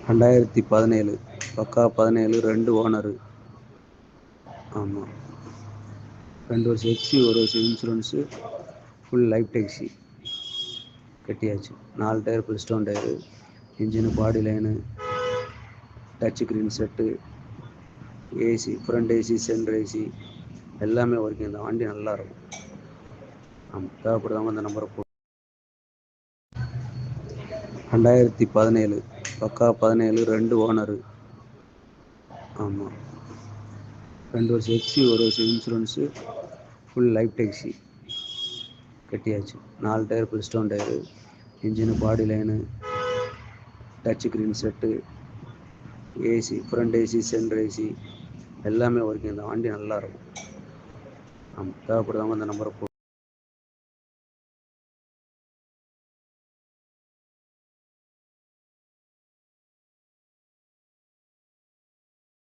2017 பக்கா 17 2 ஓனரு. ஆமாம், 2 வருஷம் எக்ஸி, 1 வருஷம் இன்சூரன்ஸு, ஃபுல் லைஃப் டேக்ஸி கட்டியாச்சு. 4 tyre full stone tyre, engine, body line, touch screen set, AC, front AC, centre AC எல்லாமே working தான். வண்டி நல்லாயிருக்கும். ஆமாம், தேவைப்படுறவங்க அந்த நம்பரை 2017 பக்கா 17 2 ஓனரு. ஆமாம், 2 வருஷம் எக்ஸி, 1 வருஷம் இன்சூரன்ஸு, ஃபுல் லைஃப் டேக்ஸி கட்டியாச்சு. 4 tyre full stone tyre, engine, body line, touch screen set, AC, front AC, centre AC எல்லாமே ஒர்க்கிங் தான். வண்டி நல்லாயிருக்கும். ஆமாம், தேவைப்படுறவங்க அந்த நம்பரை